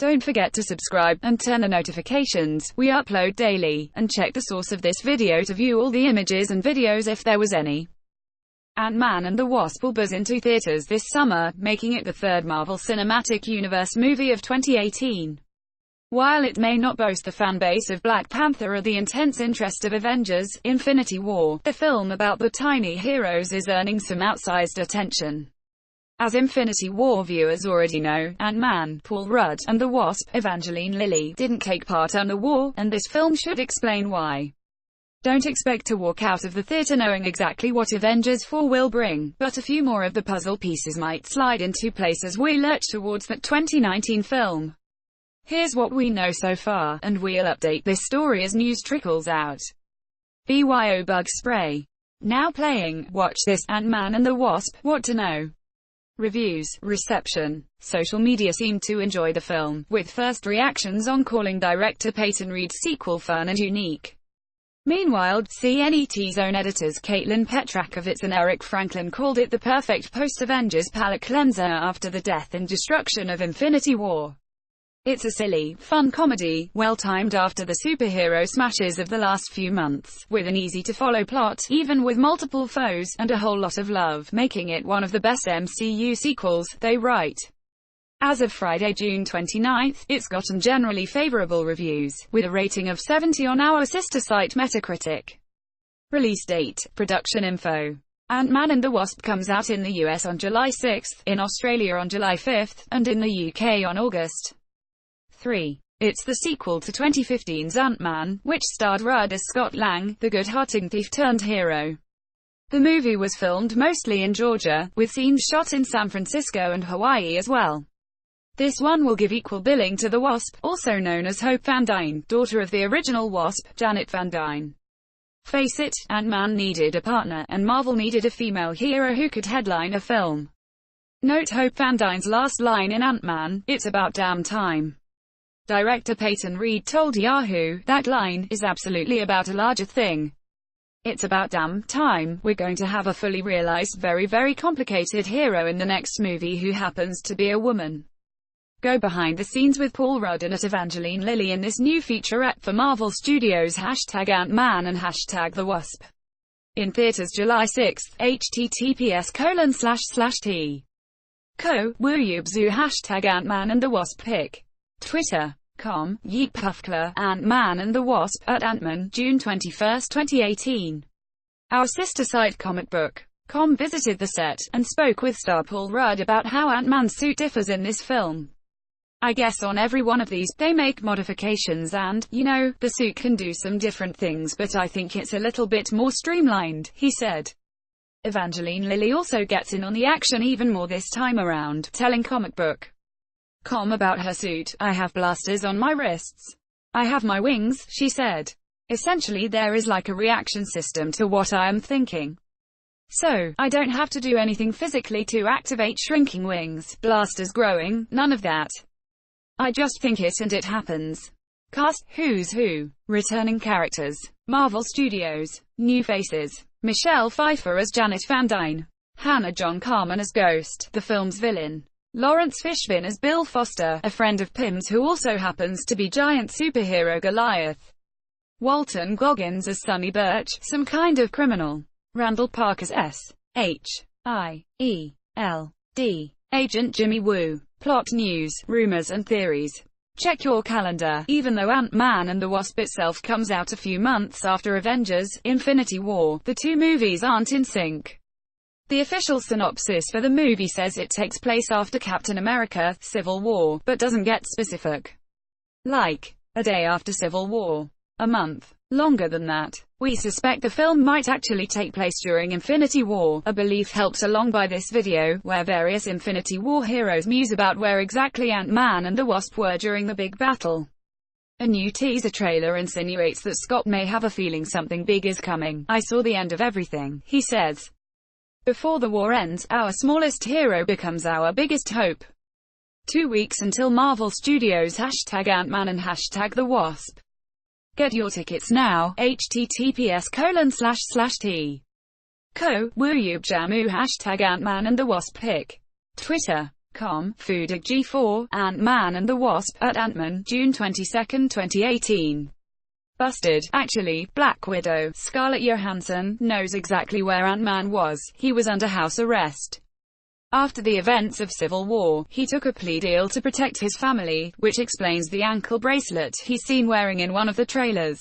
Don't forget to subscribe, and turn the notifications. We upload daily. And check the source of this video to view all the images and videos if there was any. Ant-Man and the Wasp will buzz into theaters this summer, making it the third Marvel Cinematic Universe movie of 2018. While it may not boast the fan base of Black Panther or the intense interest of Avengers: Infinity War, the film about the tiny heroes is earning some outsized attention. As Infinity War viewers already know, Ant-Man, Paul Rudd, and the Wasp, Evangeline Lilly, didn't take part in the war, and this film should explain why. Don't expect to walk out of the theater knowing exactly what Avengers 4 will bring, but a few more of the puzzle pieces might slide into place as we lurch towards that 2019 film. Here's what we know so far, and we'll update this story as news trickles out. BYO Bug Spray. Now playing. Watch this, Ant-Man and the Wasp, What to Know. Reviews, reception. Social media seemed to enjoy the film, with first reactions on calling director Peyton Reed's sequel fun and unique. Meanwhile, CNET's own editors Caitlin Petrakovitz and Eric Franklin called it the perfect post-Avengers palate cleanser after the death and destruction of Infinity War. It's a silly, fun comedy, well-timed after the superhero smashes of the last few months, with an easy-to-follow plot, even with multiple foes, and a whole lot of love, making it one of the best MCU sequels, they write. As of Friday, June 29, it's gotten generally favorable reviews, with a rating of 70 on our sister site Metacritic. Release date, production info. Ant-Man and the Wasp comes out in the US on July 6, in Australia on July 5, and in the UK on August 3. It's the sequel to 2015's Ant-Man, which starred Rudd as Scott Lang, the good-hearted thief-turned-hero. The movie was filmed mostly in Georgia, with scenes shot in San Francisco and Hawaii as well. This one will give equal billing to the Wasp, also known as Hope Van Dyne, daughter of the original Wasp, Janet Van Dyne. Face it, Ant-Man needed a partner, and Marvel needed a female hero who could headline a film. Note Hope Van Dyne's last line in Ant-Man, "It's about damn time." Director Peyton Reed told Yahoo, "That line is absolutely about a larger thing. It's about damn time. We're going to have a fully realized, very complicated hero in the next movie who happens to be a woman." Go behind the scenes with Paul Rudd and Evangeline Lilly in this new featurette for Marvel Studios #Ant-Man and #The Wasp. In theaters July 6, https://t. Co-Wouyubzu #Ant-Man and the Wasp pic. Twitter.com, Yeekpuffkler, Ant-Man and the Wasp, @Antman, June 21, 2018. Our sister site comicbook.com visited the set, and spoke with star Paul Rudd about how Ant-Man's suit differs in this film. "I guess on every one of these, they make modifications and, you know, the suit can do some different things, but I think it's a little bit more streamlined," he said. Evangeline Lilly also gets in on the action even more this time around, telling comicbook.com about her suit. "I have blasters on my wrists. I have my wings," she said. "Essentially there is like a reaction system to what I am thinking. So, I don't have to do anything physically to activate shrinking wings, blasters growing, none of that. I just think it and it happens." Cast: Who's Who. Returning characters: Marvel Studios. New faces: Michelle Pfeiffer as Janet Van Dyne. Hannah John Carmen as Ghost, the film's villain. Lawrence Fishburne as Bill Foster, a friend of Pym's who also happens to be giant superhero Goliath. Walton Goggins as Sonny Birch, some kind of criminal. Randall Park as S.H.I.E.L.D. Agent Jimmy Woo. Plot news, rumors and theories. Check your calendar. Even though Ant-Man and the Wasp itself comes out a few months after Avengers: Infinity War, the two movies aren't in sync. The official synopsis for the movie says it takes place after Captain America: Civil War, but doesn't get specific. Like, a day after Civil War. A month. Longer than that. We suspect the film might actually take place during Infinity War, a belief helped along by this video, where various Infinity War heroes muse about where exactly Ant-Man and the Wasp were during the big battle. A new teaser trailer insinuates that Scott may have a feeling something big is coming. "I saw the end of everything," he says. "Before the war ends, our smallest hero becomes our biggest hope." 2 weeks until Marvel Studios #Ant-Man and #The Wasp. Get your tickets now, https://t. Co-Wouyubjamu #Ant-Man and the Wasp pic. Twitter. Food.com, Foodig G4, Ant-Man and the Wasp, at Ant-Man, June 22, 2018. Busted. Actually, Black Widow, Scarlett Johansson, knows exactly where Ant-Man was. He was under house arrest. After the events of Civil War, he took a plea deal to protect his family, which explains the ankle bracelet he's seen wearing in one of the trailers.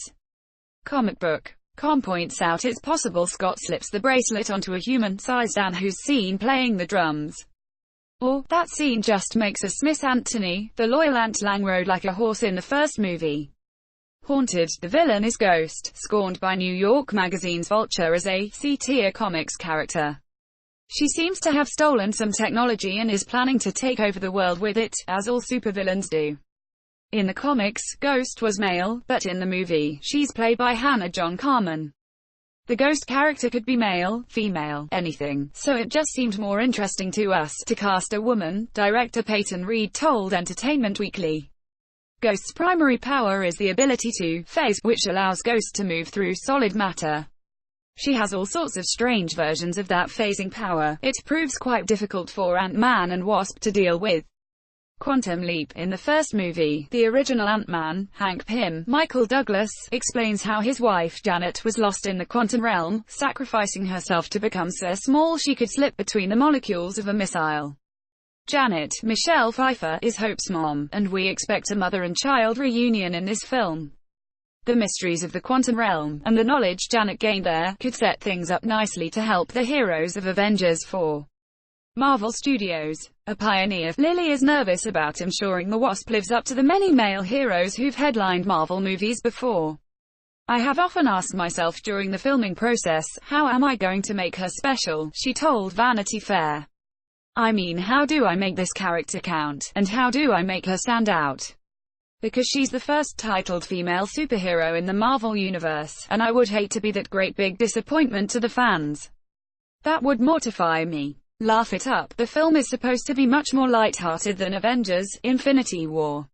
Comicbook.com points out it's possible Scott slips the bracelet onto a human-sized ant who's seen playing the drums. Or, that scene just makes us miss Anthony, the loyal Ant Lang rode like a horse in the first movie. Haunted, the villain is Ghost, scorned by New York Magazine's Vulture as a C-tier comics character. She seems to have stolen some technology and is planning to take over the world with it, as all supervillains do. In the comics, Ghost was male, but in the movie, she's played by Hannah John Carmen. The Ghost character could be male, female, anything, so it just seemed more interesting to us to cast a woman, director Peyton Reed told Entertainment Weekly. Ghost's primary power is the ability to phase, which allows Ghost to move through solid matter. She has all sorts of strange versions of that phasing power. It proves quite difficult for Ant-Man and Wasp to deal with. Quantum Leap. In the first movie, the original Ant-Man, Hank Pym, Michael Douglas, explains how his wife Janet was lost in the quantum realm, sacrificing herself to become so small she could slip between the molecules of a missile. Janet, Michelle Pfeiffer, is Hope's mom, and we expect a mother and child reunion in this film. The mysteries of the quantum realm, and the knowledge Janet gained there, could set things up nicely to help the heroes of Avengers 4. Marvel Studios. A pioneer, Lily is nervous about ensuring the Wasp lives up to the many male heroes who've headlined Marvel movies before. I have often asked myself during the filming process, how am I going to make her special, she told Vanity Fair. I mean, how do I make this character count, and how do I make her stand out? Because she's the first titled female superhero in the Marvel Universe, and I would hate to be that great big disappointment to the fans. That would mortify me. Laugh it up. The film is supposed to be much more light-hearted than Avengers: Infinity War.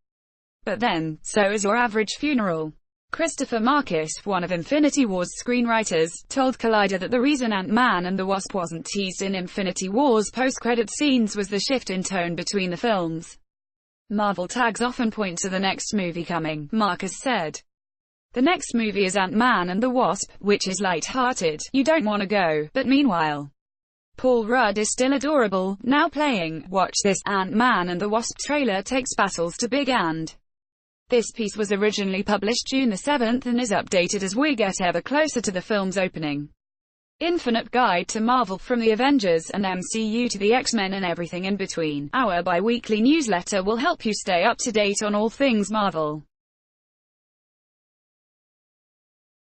But then, so is your average funeral. Christopher Marcus, one of Infinity War's screenwriters, told Collider that the reason Ant-Man and the Wasp wasn't teased in Infinity War's post-credit scenes was the shift in tone between the films. Marvel tags often point to the next movie coming, Marcus said. The next movie is Ant-Man and the Wasp, which is light-hearted. You don't want to go, but meanwhile, Paul Rudd is still adorable, now playing, watch this, Ant-Man and the Wasp trailer takes battles to big and. This piece was originally published June 7 and is updated as we get ever closer to the film's opening. Infinite Guide to Marvel, from the Avengers and MCU to the X-Men and everything in between. Our bi-weekly newsletter will help you stay up to date on all things Marvel.